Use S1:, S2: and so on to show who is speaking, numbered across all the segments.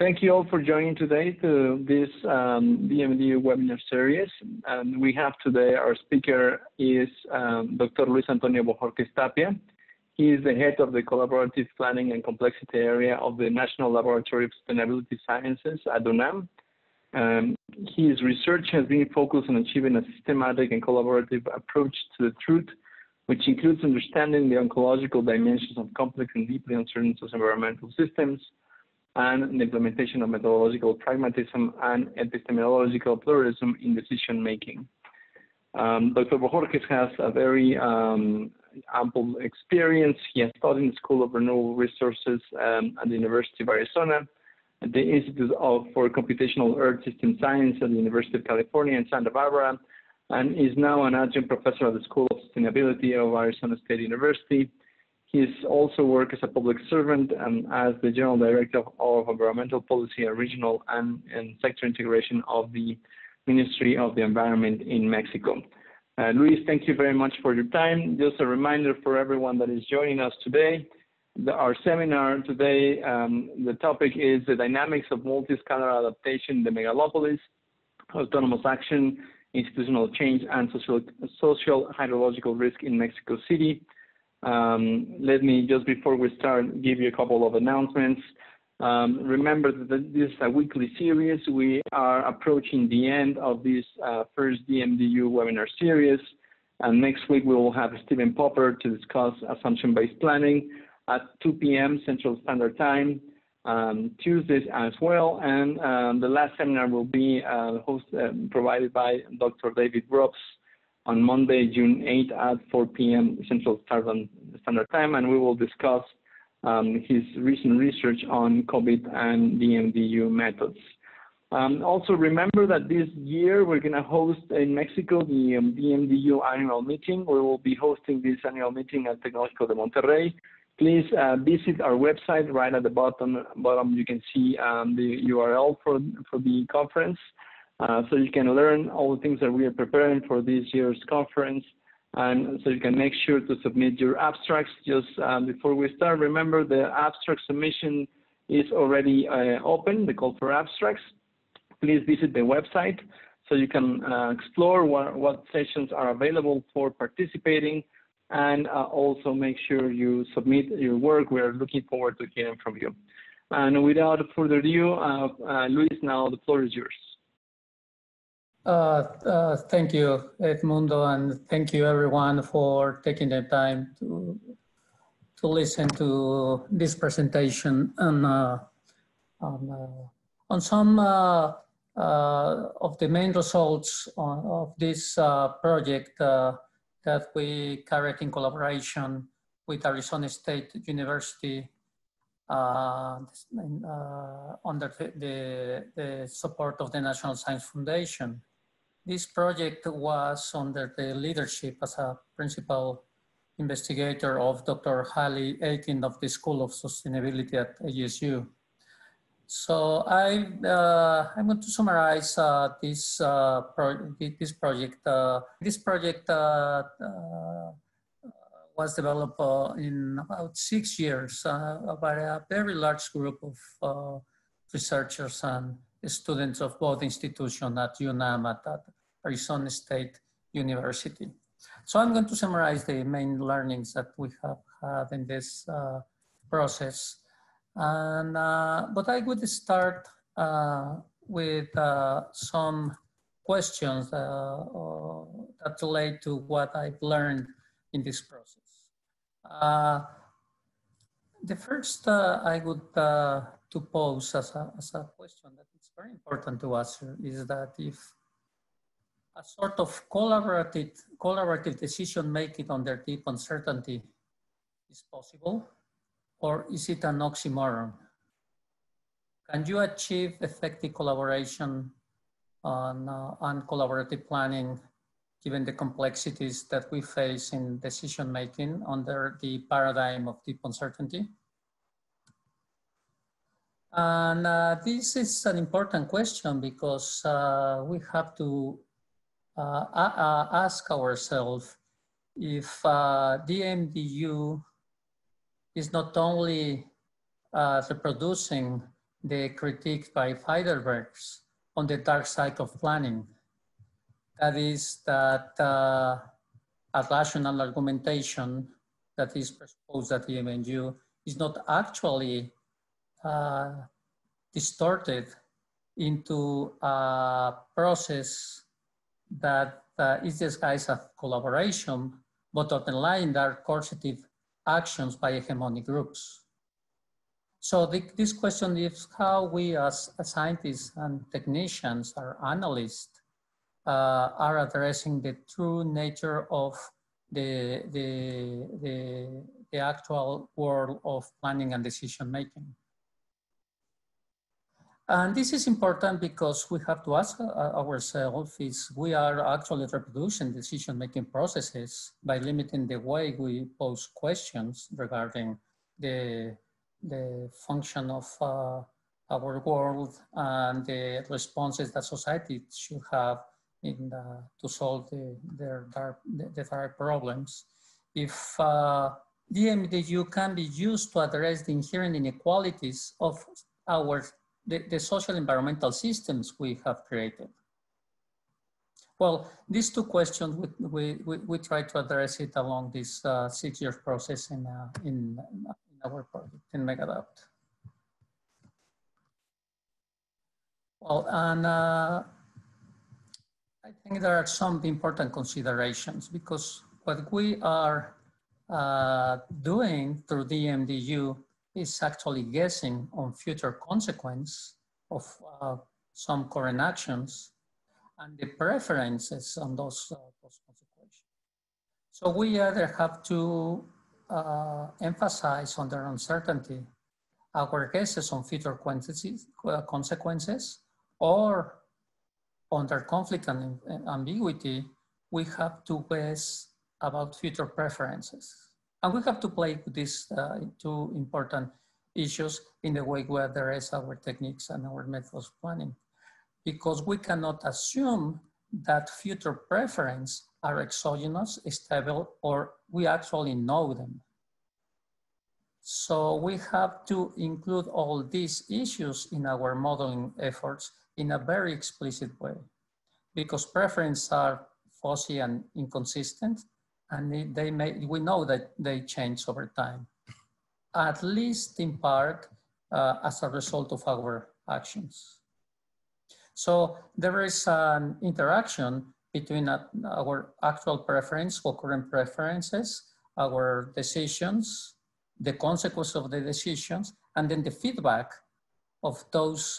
S1: Thank you all for joining today to this DMDU webinar series. And we have today, our speaker is Dr. Luis Antonio Bojorquez Tapia. He is the head of the Collaborative Planning and Complexity Area of the National Laboratory of Sustainability Sciences at UNAM. His research has been focused on achieving a systematic and collaborative approach to the truth, which includes understanding the ontological dimensions of complex and deeply uncertain environmental systems, and the implementation of methodological pragmatism and epistemological pluralism in decision-making. Dr. Bojorquez has a very ample experience. He has taught in the School of Renewable Resources at the University of Arizona, at the Institute for Computational Earth System Science at the University of California in Santa Barbara, and is now an adjunct professor at the School of Sustainability of Arizona State University. He's also worked as a public servant and as the General Director of Environmental Policy and Regional and Sector Integration of the Ministry of the Environment in Mexico. Luis, thank you very much for your time. Just a reminder for everyone that is joining us today, our seminar today, the topic is the dynamics of multi-scalar adaptation in the megalopolis, autonomous action, institutional change, and social hydrological risk in Mexico City. Let me, just before we start, give you a couple of announcements. Remember that this is a weekly series. We are approaching the end of this first DMDU webinar series. And next week, we will have Stephen Popper to discuss assumption-based planning at 2 p.m. Central Standard Time, Tuesdays as well. And the last seminar will be provided by Dr. David Grubbs on Monday, June 8 at 4 p.m. Central Standard Time, and we will discuss his recent research on COVID and DMDU methods. Also remember that this year we're going to host in Mexico the DMDU annual meeting. We will be hosting this annual meeting at Tecnológico de Monterrey. Please visit our website. Right at the bottom you can see the URL for the conference. So you can learn all the things that we are preparing for this year's conference, and so you can make sure to submit your abstracts. Just before we start, remember the abstract submission is already open, the call for abstracts. Please visit the website so you can explore what sessions are available for participating, and also make sure you submit your work. We are looking forward to hearing from you. And without further ado, Luis, now the floor is yours.
S2: Thank you, Edmundo, and thank you everyone for taking the time to listen to this presentation on some of the main results of this project that we carried in collaboration with Arizona State University under the support of the National Science Foundation. This project was under the leadership as a principal investigator of Dr. Hallie Aiken of the School of Sustainability at ASU. So I'm going to summarize this project. This project was developed in about 6 years by a very large group of researchers and students of both institutions at UNAM at Arizona State University. So I'm going to summarize the main learnings that we have had in this process. And, but I would start with some questions that relate to what I've learned in this process. The first I would to pose as a question that is very important to answer is that if a sort of collaborative decision-making under deep uncertainty is possible, or is it an oxymoron? Can you achieve effective collaboration on collaborative planning given the complexities that we face in decision-making under the paradigm of deep uncertainty? And this is an important question because we have to ask ourselves if DMDU is not only reproducing the critique by Heidelberg's on the dark side of planning. That is that a rational argumentation that is presupposed at the MNU is not actually distorted into a process that is disguised as collaboration, but underlying there are coercive actions by hegemonic groups. So this question is how we as scientists and technicians or analysts are addressing the true nature of the actual world of planning and decision making. And this is important because we have to ask ourselves if we are actually reproducing decision-making processes by limiting the way we pose questions regarding the function of our world and the responses that society should have to solve the dark problems. If DMDU can be used to address the inherent inequalities of the social environmental systems we have created. Well, these two questions, we try to address it along this 6-year process in our project in MEGADAPT. Well, and I think there are some important considerations because what we are doing through DMDU is actually guessing on future consequence of some current actions and the preferences on those consequences. So we either have to emphasize on their uncertainty our guesses on future consequences, or under conflict and ambiguity, we have to guess about future preferences. And we have to play with these two important issues in the way we address our techniques and our methods of planning, because we cannot assume that future preferences are exogenous, stable, or we actually know them. So we have to include all these issues in our modeling efforts in a very explicit way, because preferences are fuzzy and inconsistent, and we know that they change over time, at least in part as a result of our actions. So there is an interaction between our actual preference or current preferences, our decisions, the consequence of the decisions, and then the feedback of those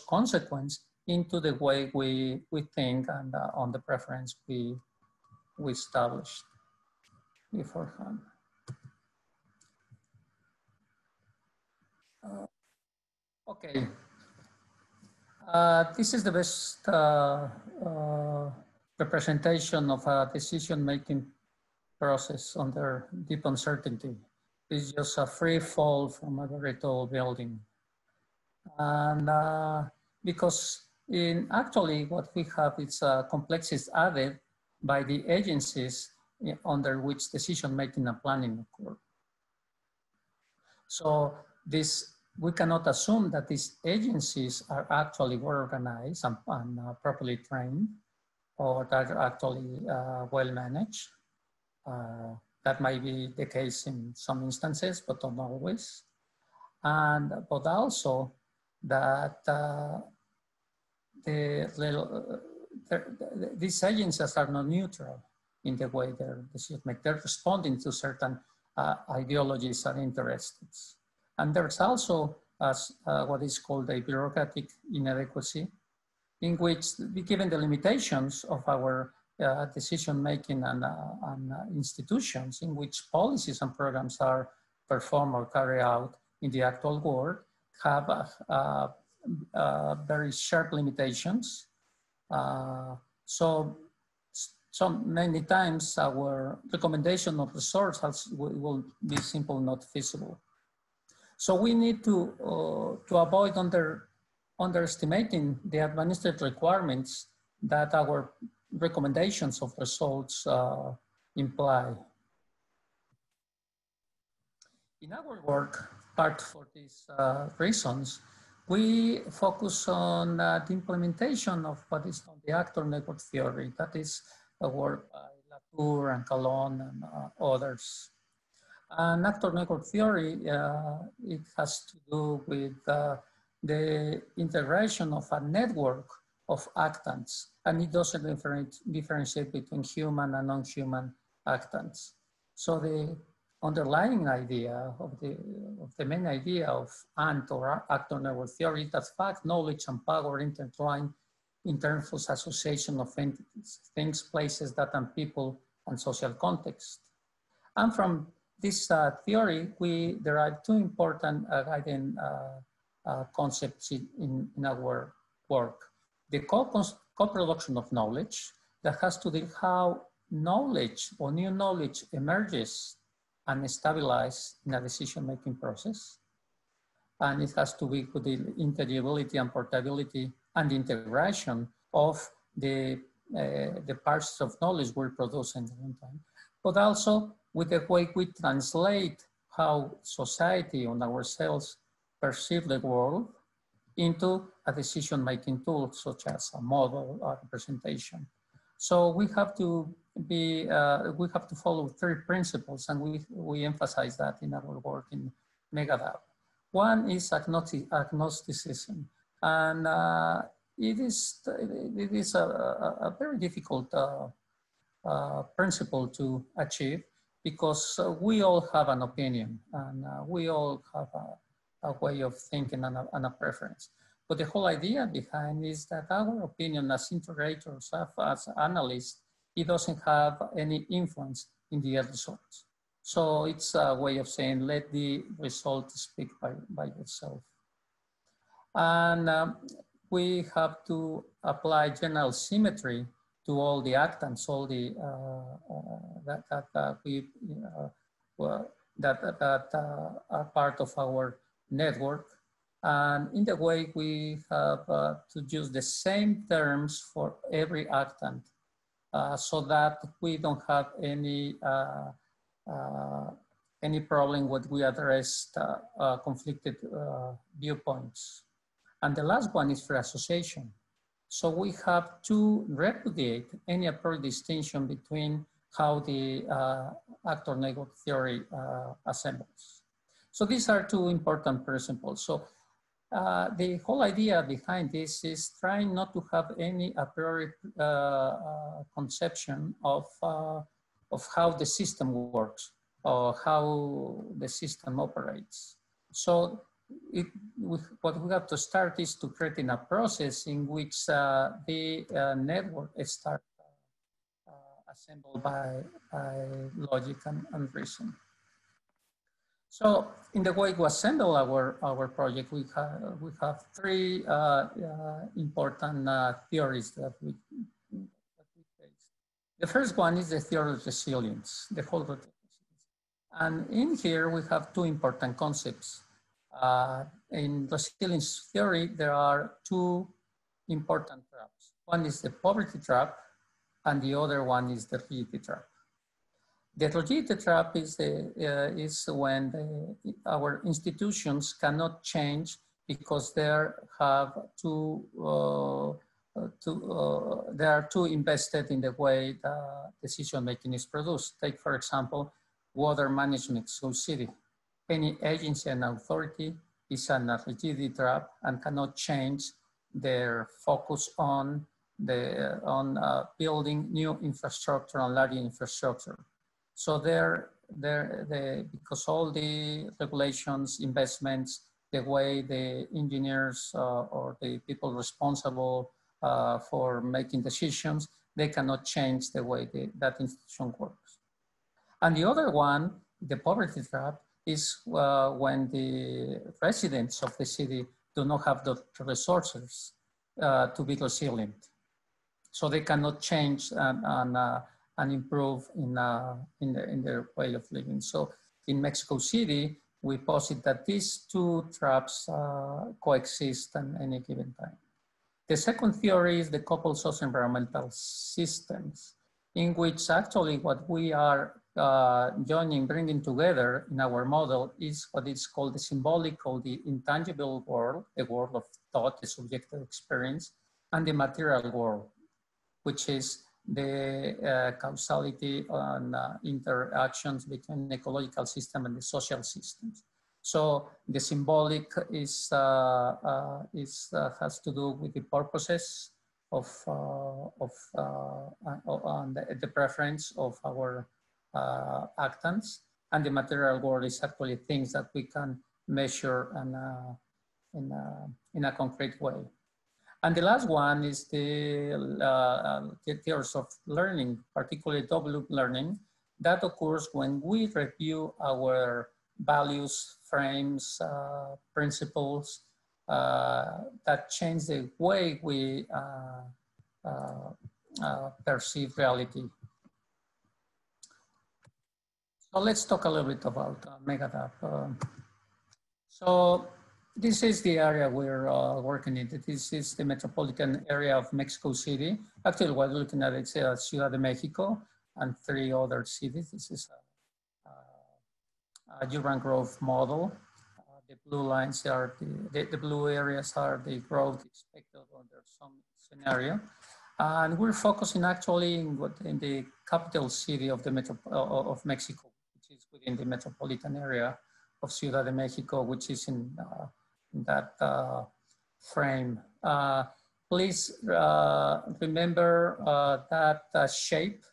S2: consequences into the way we think and on the preference we established beforehand. Okay, this is the best representation of a decision-making process under deep uncertainty. It's just a free fall from a very tall building. And because actually what we have is complexities added by the agencies under which decision-making and planning occur. So we cannot assume that these agencies are actually well organized and properly trained, or that are actually well managed. That might be the case in some instances, but not always. But also that these agencies are not neutral in the way they're responding to certain ideologies and interests. And there's also what is called a bureaucratic inadequacy, in which, given the limitations of our decision-making and institutions in which policies and programs are performed or carried out in the actual world, have very sharp limitations. So many times our recommendation of resources will be simply not feasible. So we need to avoid underestimating the administrative requirements that our recommendations of results imply. In our work, part for these reasons, we focus on the implementation of what is called the actor network theory. That is a work by Latour and Calonne and others. And actor network theory, it has to do with the integration of a network of actants, and it doesn't differentiate between human and non-human actants. So the underlying idea of the main idea of ANT or actor network theory is that fact, knowledge, and power intertwine in terms of association of entities, things, places, data, and people, and social context. And from this theory, we derive two important guiding concepts in our work. The co-production of knowledge that has to do with how knowledge or new knowledge emerges and stabilizes in a decision-making process. And it has to be with the intelligibility and portability and integration of the parts of knowledge we're producing at one time, but also with the way we translate how society and ourselves perceive the world into a decision-making tool, such as a model or representation. So we have to be, we have to follow three principles, and we emphasize that in our work in MEGADAPT. One is agnosticism, and it is a very difficult principle to achieve, because we all have an opinion, and we all have a way of thinking and a preference. But the whole idea behind is that our opinion as integrators, as analysts, it doesn't have any influence in the end results. So it's a way of saying, let the result speak by itself. And we have to apply general symmetry to all the actants, all the that are part of our network. And in the way we have to use the same terms for every actant, so that we don't have any problem when we address conflicted viewpoints. And the last one is for association. So we have to repudiate any apparent distinction between how the actor network theory assembles. So these are two important principles. So the whole idea behind this is trying not to have any a priori conception of how the system works or how the system operates. So what we have to start is to create a process in which the network is assembled by logic and reason. So in the way we assemble our project, we have three important theories that we face. The first one is the theory of resilience, the whole resilience. And in here, we have two important concepts. In resilience theory, there are two important traps. One is the poverty trap, and the other one is the rigidity trap. The rigidity trap is when our institutions cannot change because they are too invested in the way the decision making is produced. Take, for example, water management city. Any agency and authority is in a rigidity trap and cannot change their focus on building new infrastructure and large infrastructure. So because all the regulations, investments, the way the engineers or the people responsible for making decisions, they cannot change the way that institution works. And the other one, the poverty trap, is when the residents of the city do not have the resources to be resilient. So they cannot change and improve in their way of living. So in Mexico City, we posit that these two traps coexist at any given time. The second theory is the coupled socio-environmental systems, in which actually what we are bringing together in our model is what is called the symbolic or the intangible world, the world of thought, the subjective experience, and the material world, which is the causality and interactions between ecological system and the social systems. So the symbolic is has to do with the purposes of the preference of our actants, and the material world is actually things that we can measure and in a concrete way. And the last one is the theories of learning, particularly double loop learning, that occurs when we review our values, frames, principles that change the way we perceive reality. So let's talk a little bit about MEGADAPT. So this is the area we're working in. This is the metropolitan area of Mexico City. Actually, what we're looking at is Ciudad de Mexico and 3 other cities. This is a urban growth model. The blue lines are the blue areas are the growth expected under some scenario. And we're focusing actually in the capital city of the of Mexico, which is within the metropolitan area of Ciudad de Mexico, which is in that frame. Please remember that shape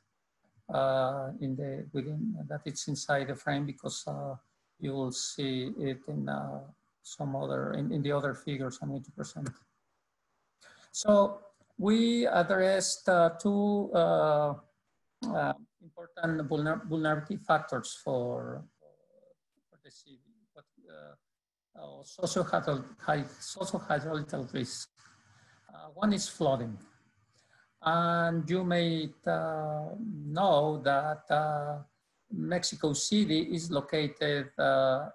S2: that it's inside the frame, because you will see it in some other in the other figures on 80%. So we addressed 2 important vulnerability factors for the city. Social-hydrological risk. One is flooding. And you may know that Mexico City is located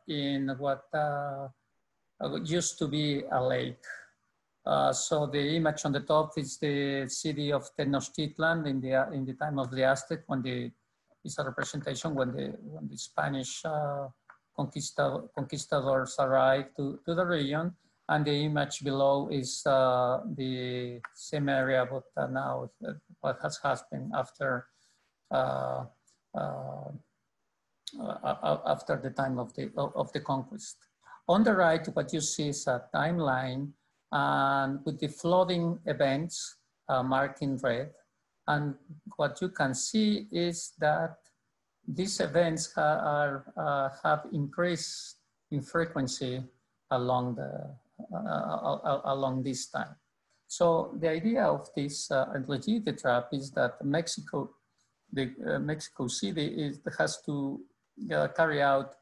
S2: in what used to be a lake. So the image on the top is the city of Tenochtitlan in the time of the Aztec, it's a representation when the Spanish conquistadors arrived to the region, and the image below is the same area, but now what has happened after the time of the conquest. On the right, what you see is a timeline and with the flooding events marked in red, and what you can see is that these events have increased in frequency along this time. So the idea of this rigidity trap is that Mexico City has to carry out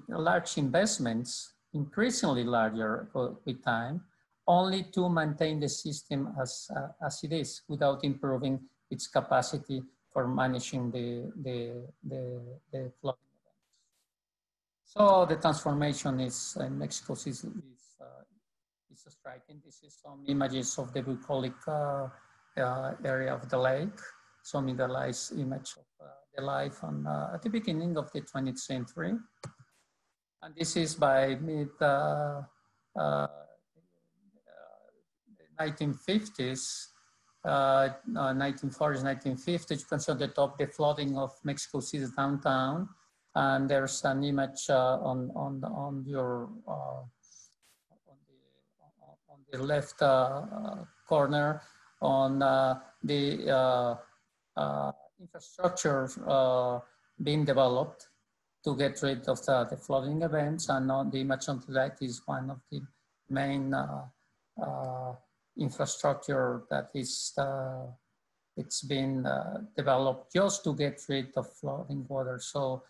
S2: large investments, increasingly larger with time, only to maintain the system as it is, without improving its capacity for managing the flooding events. So the transformation is in Mexico is striking. This is some images of the bucolic area of the lake, some mineralized image of the life at the beginning of the 20th century. And this is by mid 1950s, 1940s, 1950s. You can see on the top the flooding of Mexico City's downtown, and there's an image on the left corner on the infrastructure being developed to get rid of the flooding events, and on the image on the right is one of the main infrastructure that is it's been developed just to get rid of flooding water. So,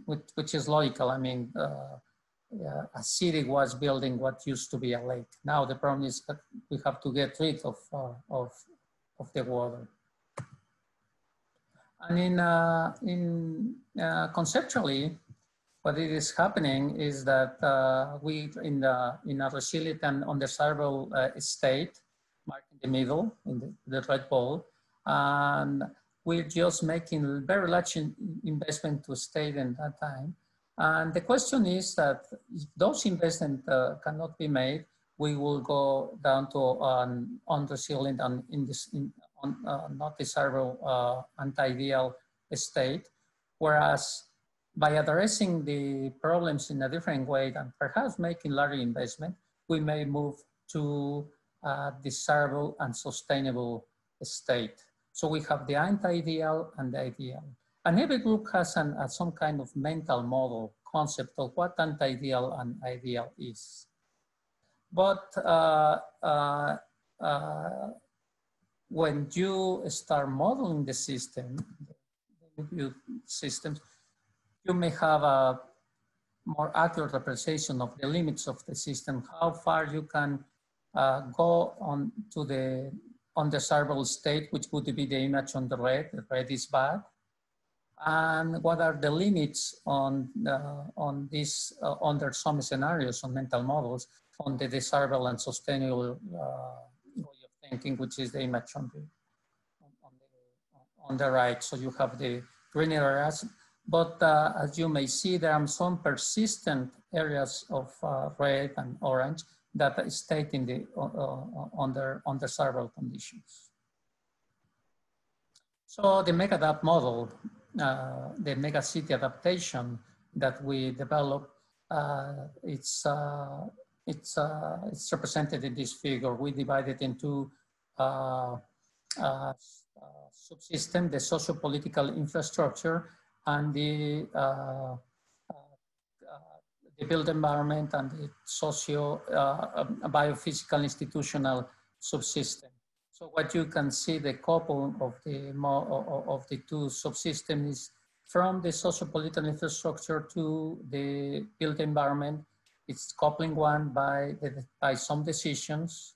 S2: which is logical. I mean, a city was building what used to be a lake. Now the problem is that we have to get rid of the water. And conceptually, what it is happening is that we in a resilient and undesirable state, marked in the middle, in the red ball, and we're just making very large investment to state in that time. And the question is that if those investments cannot be made, we will go down to an under-sealing and not desirable anti-ideal state. Whereas by addressing the problems in a different way and perhaps making larger investment, we may move to a desirable and sustainable state. So we have the anti-ideal and the ideal. And every group has some kind of mental model concept of what anti-ideal and ideal is. But when you start modeling the system, systems, you may have a more accurate representation of the limits of the system, how far you can go on to the undesirable state, which would be the image on the red is bad, and what are the limits on this under some scenarios on mental models on the desirable and sustainable way of thinking, which is the image on the right. So you have the green areas, but as you may see, there are some persistent areas of red and orange that state in the undesirable conditions. So the MEGADAPT model, the mega city adaptation that we developed, it's represented in this figure. We divide it into subsystem, the socio-political infrastructure, and the built environment and the biophysical institutional subsystem. So what you can see, the couple of the two subsystems is from the socio-political infrastructure to the built environment. It's coupling one by some decisions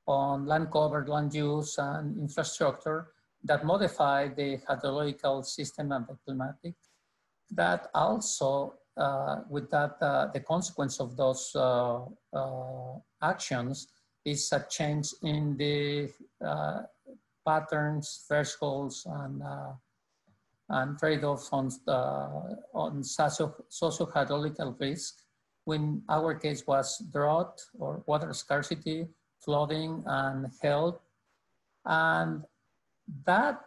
S2: on land cover, land use, and infrastructure that modify the hydrological system and the climatic. That also, with that, the consequence of those actions is a change in the patterns, thresholds, and trade-offs on social-hydrological risk. In our case was drought or water scarcity, flooding, and health. And that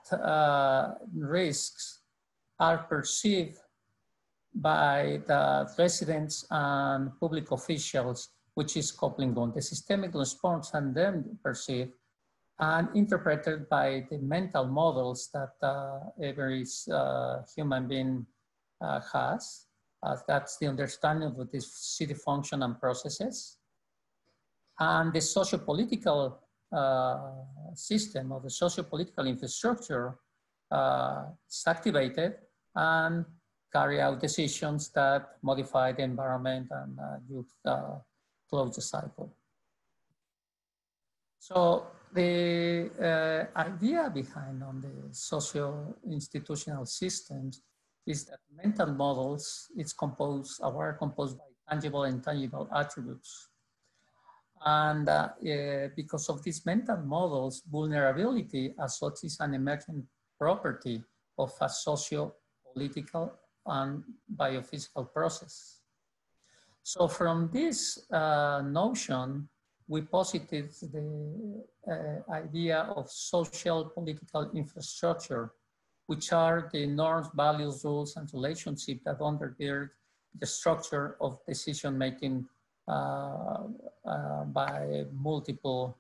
S2: risks are perceived by the residents and public officials, which is coupling on the systemic response, and then perceived and interpreted by the mental models that every human being has. That's the understanding of this city function and processes. And the socio-political system or the socio-political infrastructure is activated and carry out decisions that modify the environment and you close the cycle. So the idea behind on the socio-institutional systems is that mental models are composed by tangible and intangible attributes. And because of these mental models, vulnerability as such is an emergent property of a socio-political and biophysical process. So from this notion, we posited the idea of social political infrastructure, which are the norms, values, rules, and relationships that undergird the structure of decision-making by multiple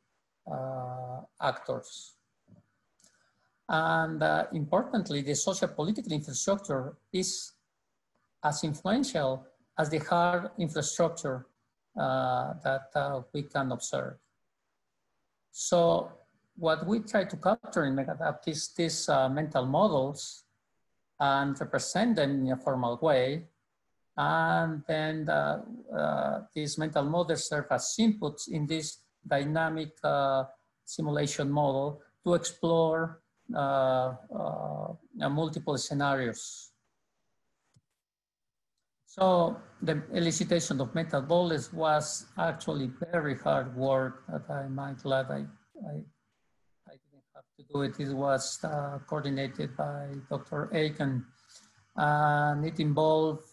S2: actors. And importantly, the social political infrastructure is as influential as the hard infrastructure that we can observe. So what we try to capture in MEGADAPT is these mental models and represent them in a formal way. And then these mental models serve as inputs in this dynamic simulation model to explore multiple scenarios. So the elicitation of metabolism was actually very hard work that I'm glad I didn't have to do it. It was coordinated by Dr. Aiken, and it involved,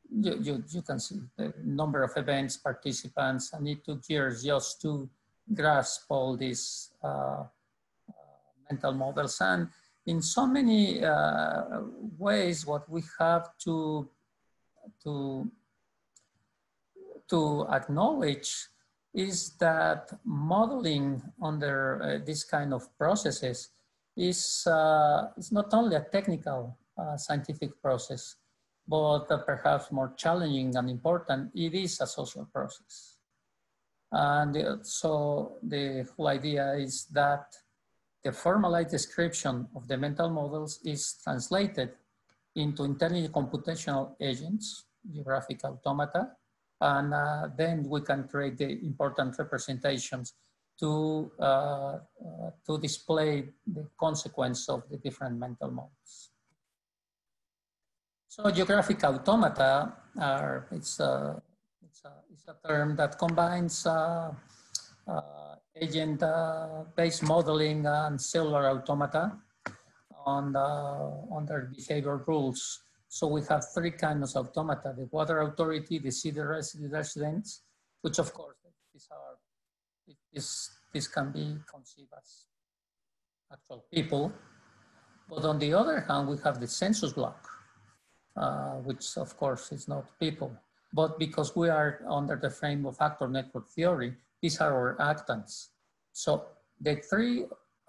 S2: you can see the number of events, participants, and it took years just to grasp all these mental models. And in so many ways, what we have to acknowledge is that modeling under this kind of processes is not only a technical scientific process, but perhaps more challenging and important, it is a social process. And so the whole idea is that the formalized description of the mental models is translated into intelligent computational agents, geographical automata, and then we can create the important representations to display the consequence of the different mental models. So geographical automata it's a term that combines agent-based modeling and cellular automata on their behavior rules. So we have three kinds of automata: the water authority, the city residents, which of course this can be conceived as actual people. But on the other hand, we have the census block, which of course is not people. But because we are under the frame of actor network theory, these are our actants. So the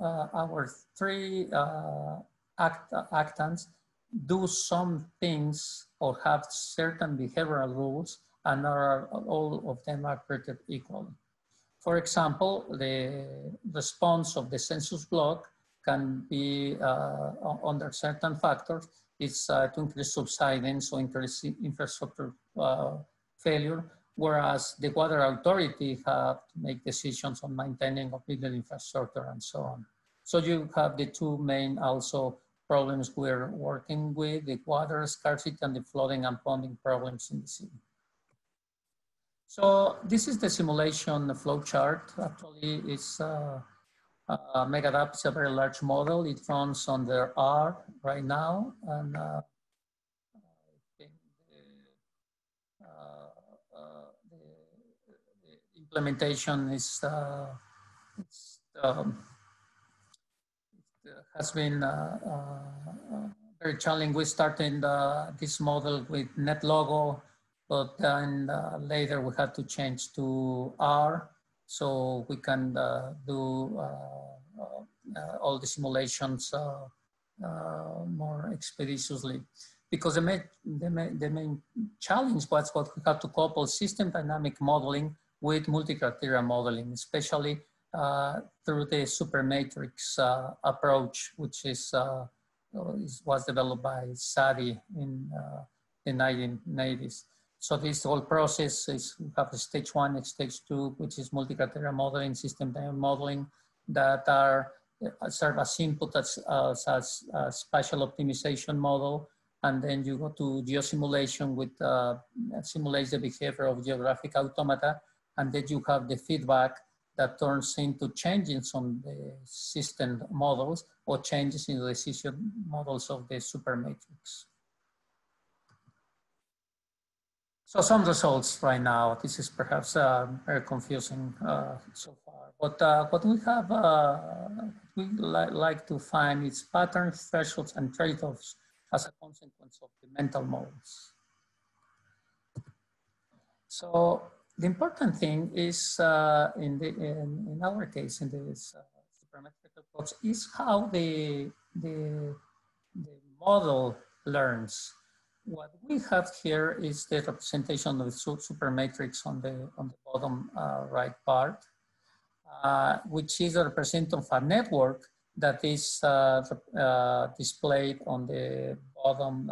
S2: our three actants do some things or have certain behavioral rules, and all of them are treated equally. For example, the response of the census block can be under certain factors. It's to increase subsidence or increase infrastructure failure, whereas the water authority have to make decisions on maintaining of building infrastructure and so on. So you have the two main also problems we're working with, the water scarcity and the flooding and ponding problems in the city. So this is the simulation flow chart. Actually, it's MEGADAPT is a very large model. It runs under R right now, and the implementation is has been very challenging. We started this model with NetLogo, but then later we had to change to R, so we can do all the simulations more expeditiously. Because the main challenge was what we had to couple system dynamic modeling with multi-criteria modeling, especially through the supermatrix approach, which was developed by Sadi in the 1980s. So this whole process is, we have stage 1 and stage 2, which is multi-criteria modeling, system dynamic modeling, that are serve as input as spatial optimization model. And then you go to geosimulation, with simulates the behavior of geographic automata. And then you have the feedback that turns into changes on the system models or changes in the decision models of the supermatrix. So some results right now. This is perhaps very confusing so far. But what we have, we like to find is patterns, thresholds, and trade-offs as a consequence of the mental models. So the important thing is, in our case, in this supermetric approach, is how the model learns. What we have here is the representation of the supermatrix on the bottom right part, which is a representation of a network that is displayed on the bottom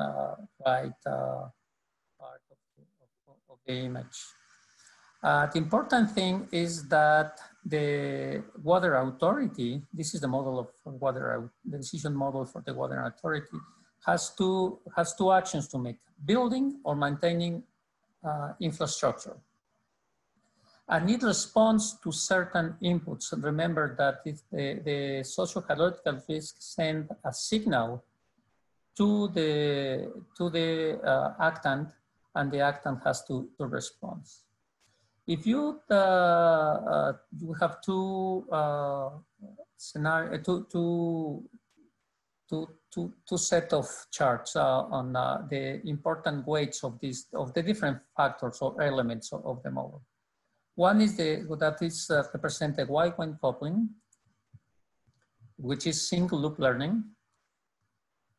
S2: right part of the image. The important thing is that the water authority, this is the model of water, the decision model for the water authority, has two actions to make: building or maintaining infrastructure. And it responds to certain inputs. And remember that if the social-hydrological risk send a signal to the actant, and the actant has to respond. If you you have two two set of charts on the important weights of the different factors or elements of the model. One is that is represented Y-point coupling, which is single loop learning.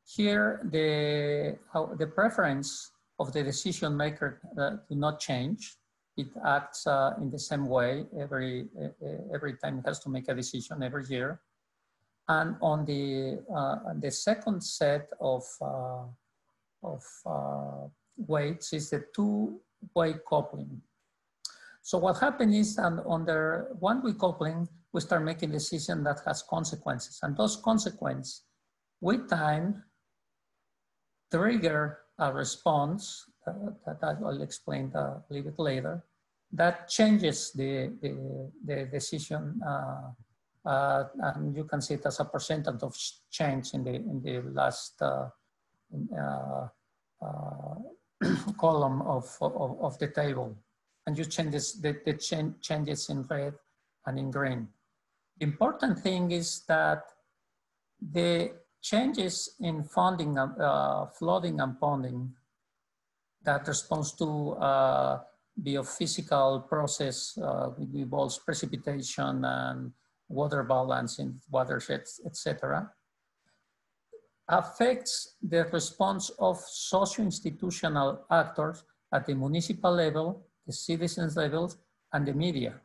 S2: Here, the preference of the decision maker do not change. It acts in the same way every time it has to make a decision every year. And on the second set of weights is the two-way coupling. So what happens is under one-way coupling, we start making decisions that has consequences. And those consequences, with time, trigger a response that I will explain a little bit later, that changes the decision, and you can see it as a percentage of change in the last column of the table. And you changes the changes in red and in green. The important thing is that the changes in flooding and ponding that responds to biophysical process which involves precipitation and water balance in watersheds, etc., affects the response of socio-institutional actors at the municipal level, the citizens levels, and the media.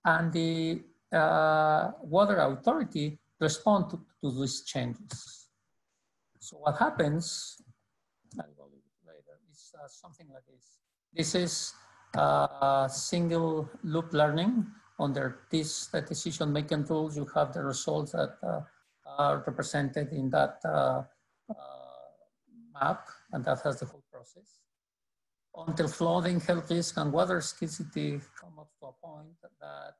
S2: And the water authority respond to these changes. So what happens, I'll go a little bit later, is something like this. This is single loop learning. Under this decision-making tools, you have the results that are represented in that map, and that has the whole process. Until flooding, health risk, and water scarcity come up to a point that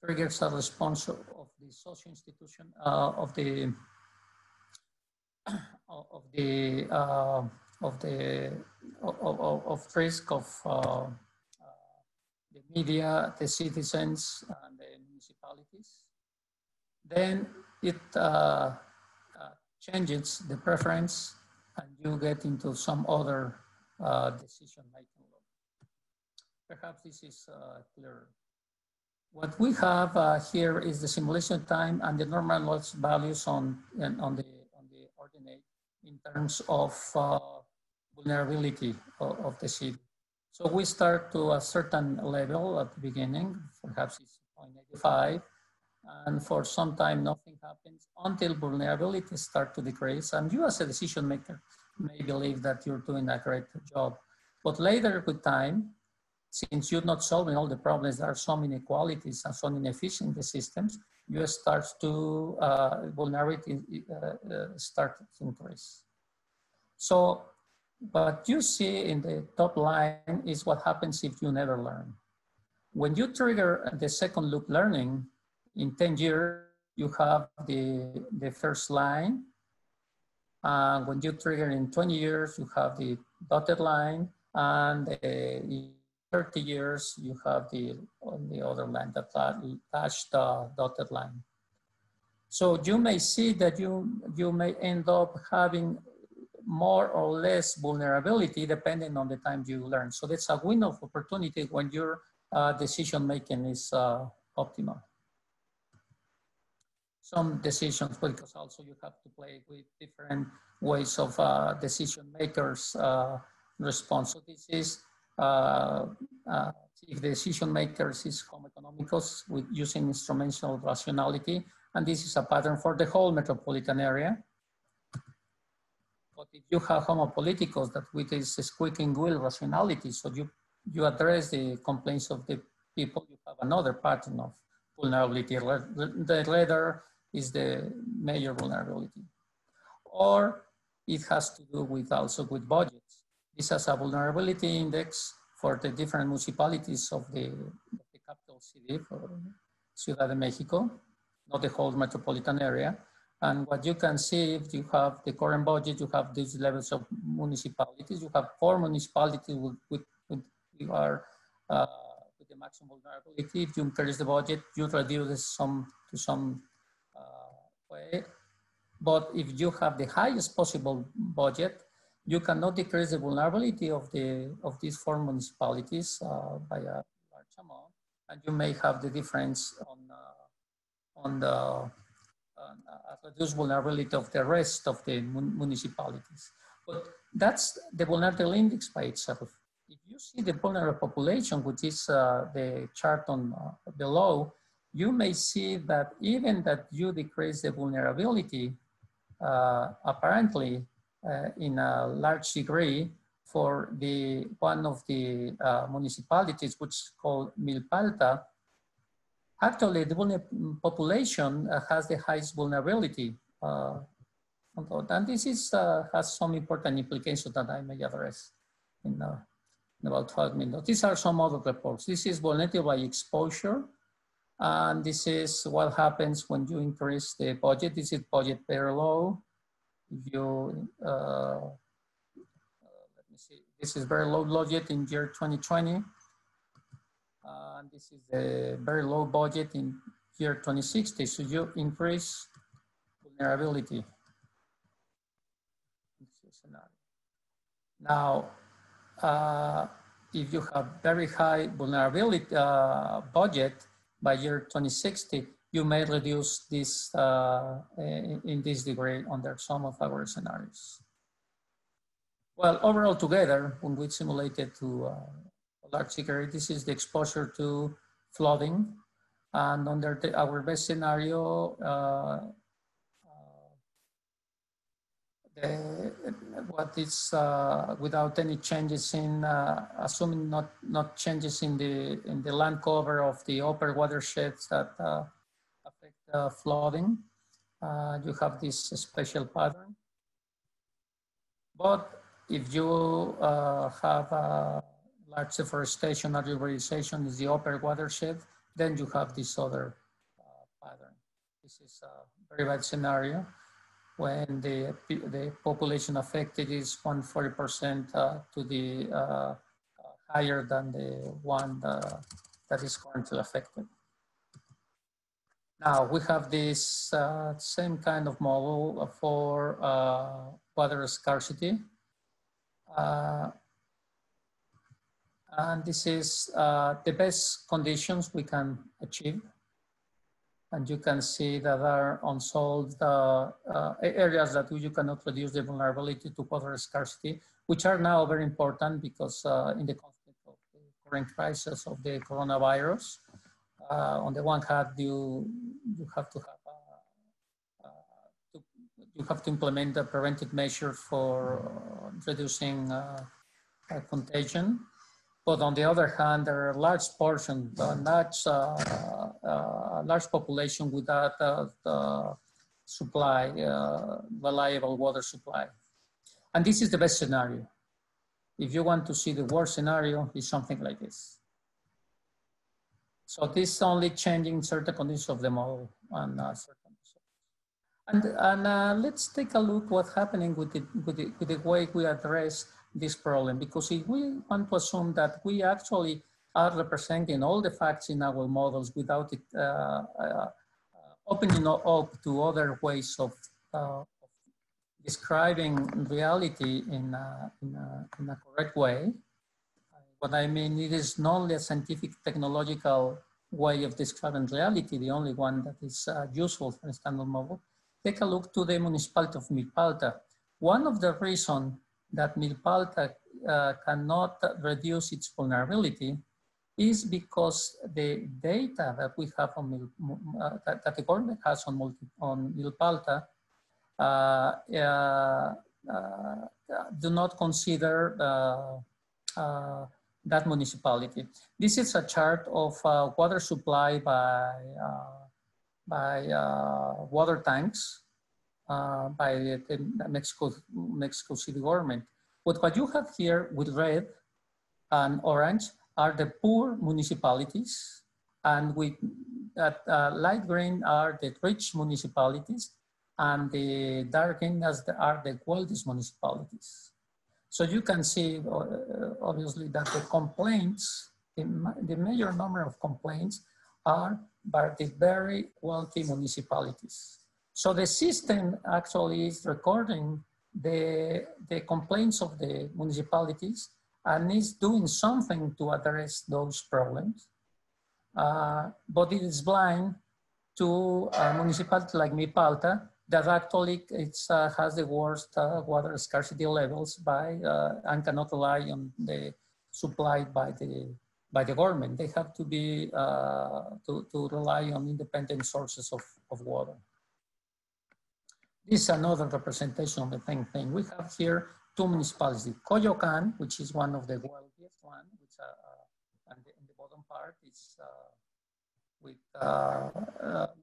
S2: triggers a response of the social institution of risk of the media, the citizens, and the municipalities. Then it changes the preference, and you get into some other decision-making law. Perhaps this is clearer. What we have here is the simulation time and the normal loss values on the ordinate in terms of vulnerability of the city. So we start to a certain level at the beginning, perhaps it's 0.85, and for some time nothing happens until vulnerability starts to decrease. And you as a decision maker may believe that you're doing a great job. But later with time, since you're not solving all the problems, there are some inequalities and some inefficiency in the systems, you start to, vulnerability start to increase. So what you see in the top line is what happens if you never learn. When you trigger the second loop learning, in 10 years, you have the first line. When you trigger in 20 years, you have the dotted line, and in 30 years, you have on the other line, the dashed dotted line. So you may see that you may end up having more or less vulnerability depending on the time you learn. So that's a window of opportunity when your decision making is optimal. Some decisions, because also you have to play with different ways of decision makers response. So this is if the decision makers is homo economicus with using instrumental rationality, and this is a pattern for the whole metropolitan area. But if you have homo politicus, that with this squeaking wheel rationality, so you address the complaints of the people, you have another pattern of vulnerability. The redder is the major vulnerability. Or it has to do with also with budgets. This has a vulnerability index for the different municipalities of the capital city, for Ciudad de Mexico, not the whole metropolitan area. And what you can see, if you have the current budget, you have these levels of municipalities. You have 4 municipalities with you are with the maximum vulnerability. If you increase the budget, you reduce some to some way. But if you have the highest possible budget, you cannot decrease the vulnerability of these 4 municipalities by a large amount, and you may have the difference on the reduced vulnerability of the rest of the municipalities. But that's the vulnerability index by itself. If you see the vulnerable population, which is the chart on below, you may see that even that you decrease the vulnerability, apparently in a large degree for one of the municipalities, which is called Milpalta, actually the population has the highest vulnerability. And this has some important implications that I may address in about 12 minutes. These are some other reports. This is vulnerability by exposure. And this is what happens when you increase the budget. This is budget very low. If you, let me see, this is very low budget in year 2020. And this is a very low budget in year 2060. So you increase vulnerability. Now, if you have very high vulnerability budget by year 2060, you may reduce this in this degree under some of our scenarios. Well, overall together, when we simulated to a large degree, this is the exposure to flooding. And under our best scenario, what is without any changes in, assuming not changes in the land cover of the upper watersheds that affect flooding, you have this special pattern. But if you have large deforestation or urbanization is the upper watershed, then you have this other pattern. This is a very bad scenario when the population affected is 140% to the higher than the one that is currently affected. Now we have this same kind of model for water scarcity. And this is the best conditions we can achieve. And you can see that are unsolved areas that you cannot reduce the vulnerability to water scarcity, which are now very important because in the context of the current crisis of the coronavirus, on the one hand, you have to implement the preventive measures for reducing contagion. But on the other hand, there are large portions, large population without supply, reliable water supply. And this is the best scenario. If you want to see the worst scenario, it's something like this. So this is only changing certain conditions of the model and certain results. And let's take a look what's happening with the way we address this problem, because if we want to assume that we actually are representing all the facts in our models without it, opening up to other ways of describing reality in a correct way. What I mean, it is not only a scientific technological way of describing reality, the only one that is useful for a standard model. Take a look to the municipality of Milpalta. One of the reasons that Milpalta cannot reduce its vulnerability is because the data that we have on that the government has on Milpalta do not consider that municipality. This is a chart of water supply by water tanks by the Mexico City government. But what you have here with red and orange are the poor municipalities, and with that light green are the rich municipalities, and the dark green are the wealthiest municipalities. So you can see, obviously, that the complaints, the major number of complaints are by the very wealthy municipalities. So the system actually is recording the complaints of the municipalities and is doing something to address those problems. But it is blind to a municipality like Mipalta that actually has the worst water scarcity levels and cannot rely on the supplied by the government. They have to be to rely on independent sources of water. This is another representation of the same thing. We have here two municipalities, Coyoacán, which is one of the wealthiest one, which and in the bottom part is with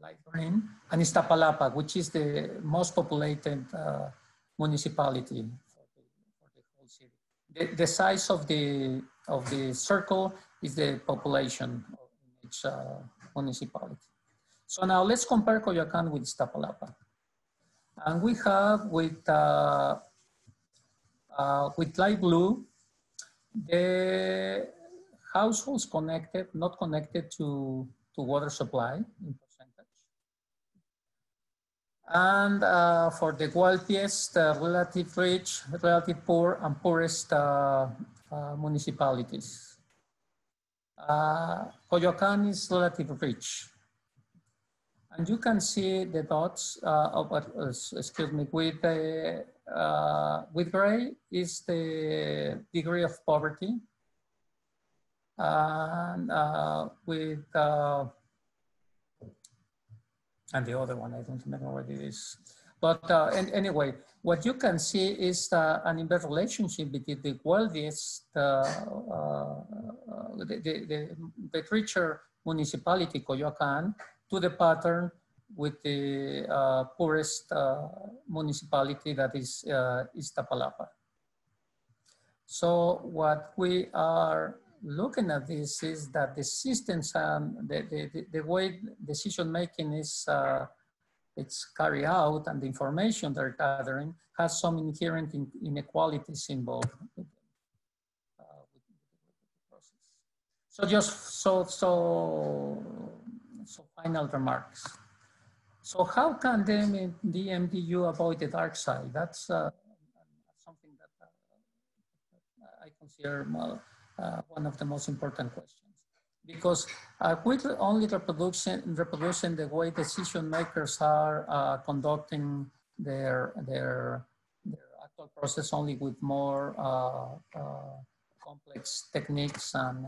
S2: light green, and Iztapalapa, which is the most populated municipality for the whole city. The size of the circle is the population of each municipality. So now let's compare Coyoacán with Iztapalapa. And we have with light blue, the households connected, not connected to water supply in percentage. And for the wealthiest, relative rich, relative poor, and poorest municipalities. Coyoacán is relatively rich. And you can see the dots excuse me, with gray is the degree of poverty. And and the other one, I don't remember what it is. But anyway, what you can see is an inverse relationship between the wealthiest, the richer municipality, Coyoacán, to the pattern with the poorest municipality, that is Iztapalapa. So what we are looking at this is that the systems and the way decision making is it's carried out, and the information they're gathering has some inherent inequalities involved with the process. So just so final remarks. So how can the MDU avoid the dark side? That's something that I consider one of the most important questions. Because with only reproducing the way decision makers are conducting their actual process only with more complex techniques and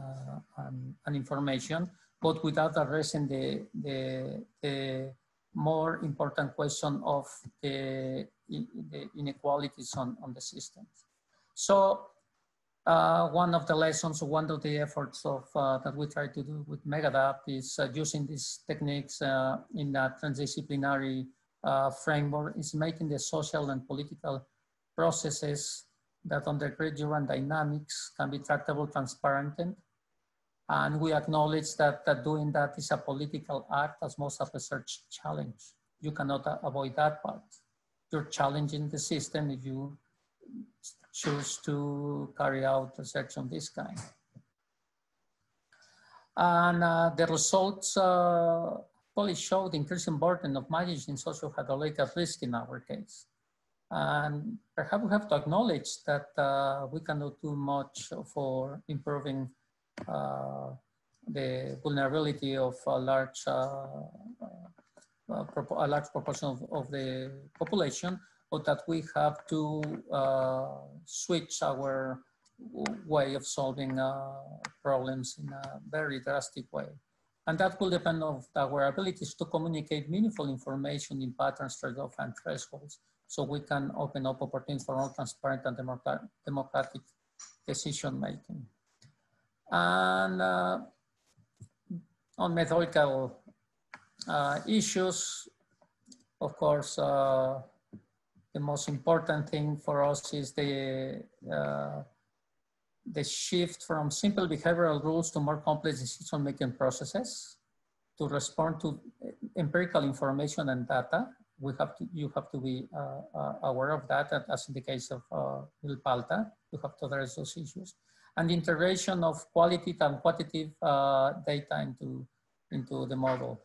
S2: information, but without addressing the more important question of the inequalities on the systems. So one of the lessons, one of the efforts of that we try to do with MEGADAPT is using these techniques in a transdisciplinary framework, is making the social and political processes that undergird urban dynamics can be tractable, transparent. And we acknowledge that doing that is a political act as most of research challenge. You cannot avoid that part. You're challenging the system if you choose to carry out research on this kind. And the results fully show the increasing burden of managing social-hydrological risk in our case. And perhaps we have to acknowledge that we cannot do much for improving the vulnerability of a large proportion of the population, but that we have to switch our way of solving problems in a very drastic way. And that will depend on our abilities to communicate meaningful information in patterns, trade-off, and thresholds, so we can open up opportunities for more transparent and democratic decision-making. And on methodological issues, of course, the most important thing for us is the the shift from simple behavioral rules to more complex decision-making processes to respond to empirical information and data. You have to be aware of that, as in the case of Milpalta. You have to address those issues. And the integration of qualitative and quantitative data into the model.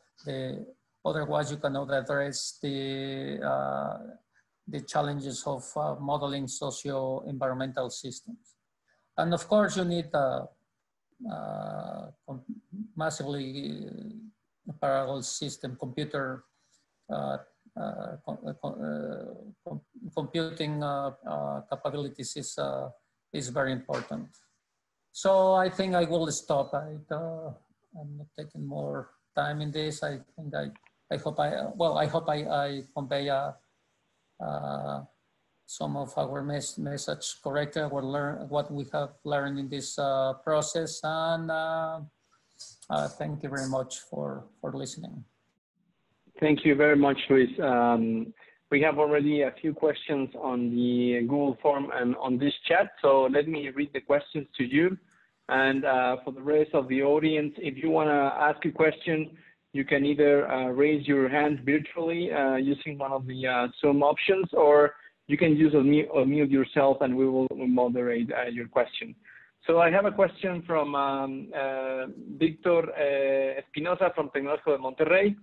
S2: Otherwise, you cannot address the challenges of modeling socio-environmental systems. And of course, you need massively parallel system, computing capabilities is very important. So I think I will stop. I'm not taking more time in this. I think I hope I convey some of our message correctly, what we have learned in this process, and thank you very much for listening.
S1: Thank you very much, Luis. We have already a few questions on the Google form and on this chat, so let me read the questions to you. And for the rest of the audience, if you want to ask a question, you can either raise your hand virtually using one of the Zoom options, or you can use unmute yourself and we will moderate your question. So I have a question from Victor Espinosa from Tecnológico de Monterrey.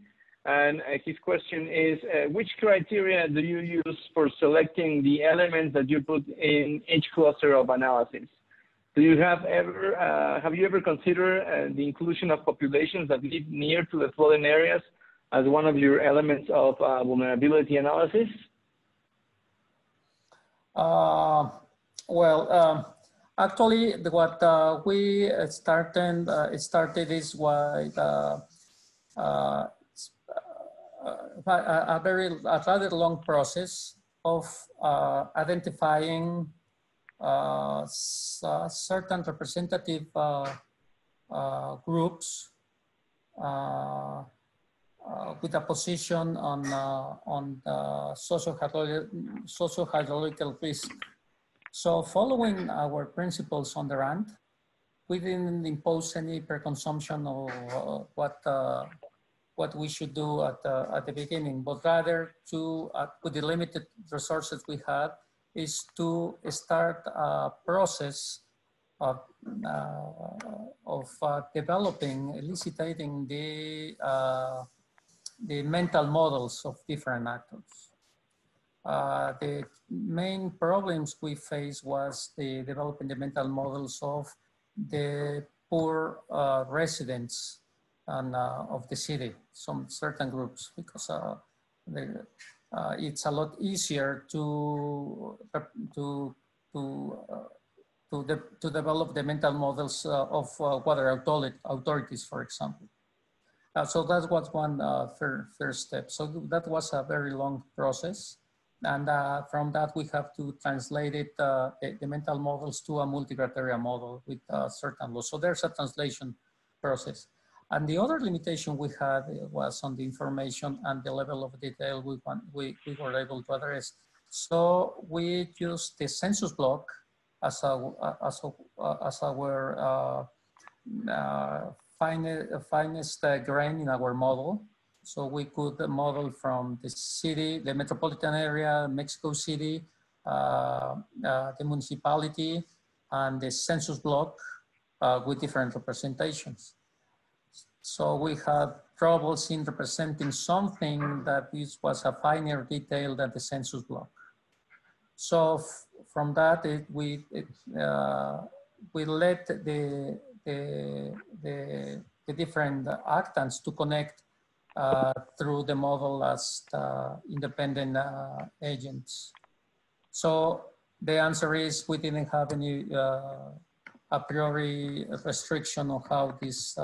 S1: And his question is, which criteria do you use for selecting the elements that you put in each cluster of analysis? Do you have you ever considered the inclusion of populations that live near to the flooding areas as one of your elements of vulnerability analysis?
S2: Actually, what we started is with a rather long process of identifying certain representative groups with a position on the social-hydrological risk. So following our principles on the RAND, we didn't impose any preconsumption of what we should do at the beginning, but rather to, with the limited resources we had, is to start a process of developing, elicitating the mental models of different actors. The main problems we faced was developing the mental models of the poor residents and of the city, some certain groups, because it's a lot easier to develop the mental models of water authorities, for example. So that was one first step. So that was a very long process. And from that, we have to translate it, the mental models to a multi-criteria model with certain laws. So there's a translation process. And the other limitation we had was on the information and the level of detail we were able to address. So we used the census block as our finest grain in our model. So we could model from the city, the metropolitan area, Mexico City, the municipality, and the census block with different representations. So we had troubles in representing something that was a finer detail than the census block. So from that, we let the different actants to connect through the model as independent agents. So the answer is we didn't have any a priori restriction on how this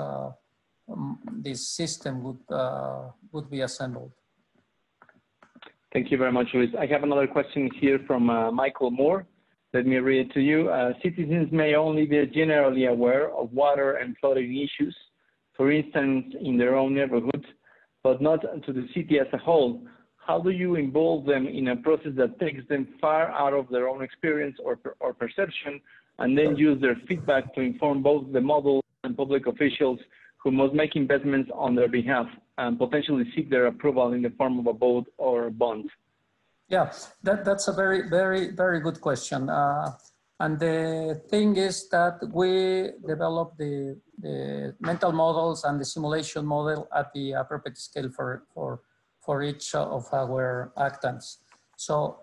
S2: system would be assembled.
S1: Thank you very much, Luis. I have another question here from Michael Moore. Let me read it to you. Citizens may only be generally aware of water and flooding issues, for instance, in their own neighborhood, but not to the city as a whole. How do you involve them in a process that takes them far out of their own experience or perception and then use their feedback to inform both the model and public officials who must make investments on their behalf and potentially seek their approval in the form of a vote or bond?
S2: Yeah, that's a very good question. And the thing is that we develop the mental models and the simulation model at the appropriate scale for each of our actants. So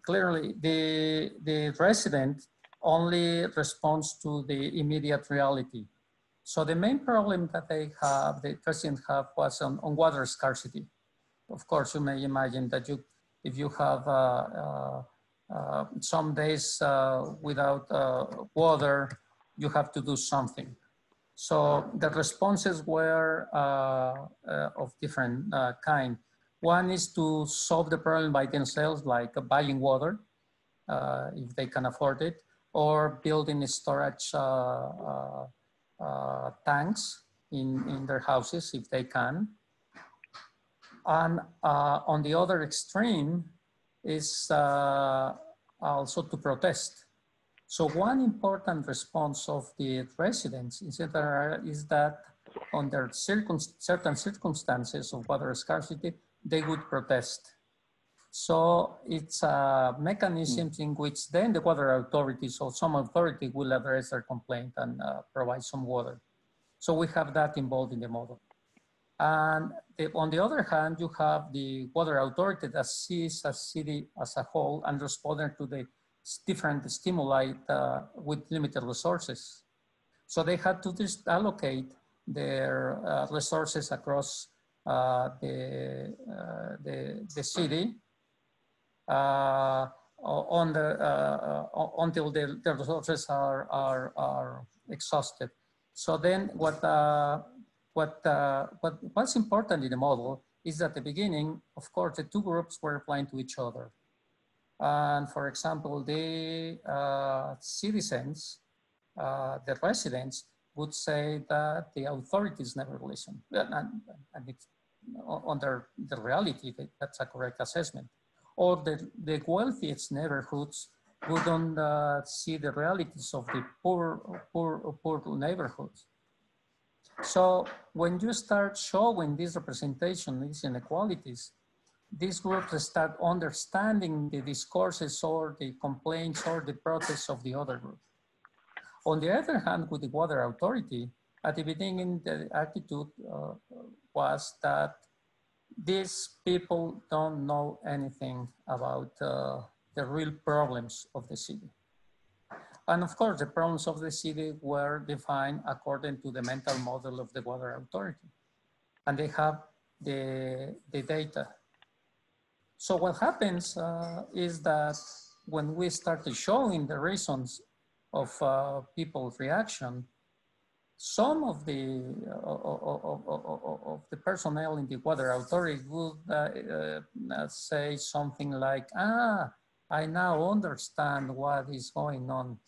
S2: clearly the resident only responds to the immediate reality. So the main problem that the residents have was on water scarcity. Of course, you may imagine that if you have some days without water, you have to do something. So the responses were of different kind. One is to solve the problem by themselves, like buying water, if they can afford it, or building storage tanks in their houses, if they can. And on the other extreme is also to protest. So one important response of the residents is that under certain circumstances of water scarcity, they would protest. So it's a mechanism in which then the water authorities or some authority will address their complaint and provide some water. So we have that involved in the model. And on the other hand, you have the water authority that sees a city as a whole and responding to the different stimuli with limited resources. So they had to just allocate their resources across the city until the resources are exhausted. So then what's important in the model is that at the beginning, of course, the two groups were applying to each other. And for example, the citizens, the residents would say that the authorities never listen. And it's under the reality, that's a correct assessment. Or the wealthiest neighborhoods wouldn't see the realities of the poor neighborhoods. So when you start showing this representation, these inequalities, these groups start understanding the discourses or the complaints or the protests of the other group. On the other hand, with the water authority, at the beginning, the attitude was that these people don't know anything about the real problems of the city. And of course, the problems of the city were defined according to the mental model of the water authority. And they have the data. So what happens is that when we started showing the reasons of people's reaction, some of the personnel in the water authority would say something like, I now understand what is going on.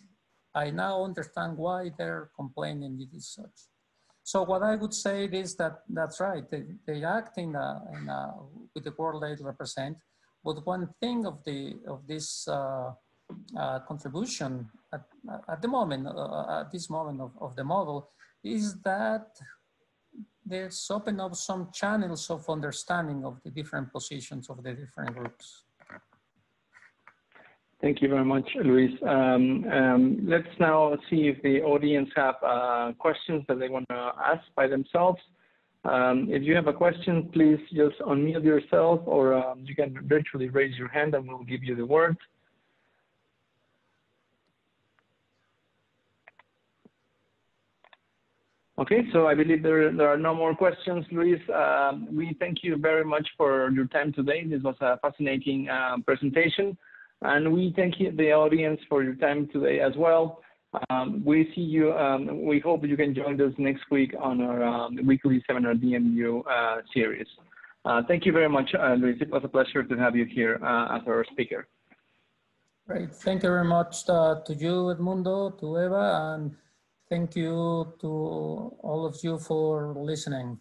S2: I now understand why they're complaining it is such. So what I would say is that that's right. They act with the world they represent. But one thing of this contribution at the moment, at this moment of the model, is that there's open up some channels of understanding of the different positions of the different groups.
S1: Thank you very much, Luis. Let's now see if the audience have questions that they want to ask by themselves. If you have a question, please just unmute yourself, or you can virtually raise your hand and we'll give you the word. Okay, so I believe there are no more questions, Luis. We thank you very much for your time today. This was a fascinating presentation. And we thank you, the audience, for your time today as well. We see you, we hope you can join us next week on our weekly seminar DMU series. Thank you very much, Luis. It was a pleasure to have you here as our speaker.
S2: Great. Thank you very much to you, Edmundo, to Eva, and thank you to all of you for listening.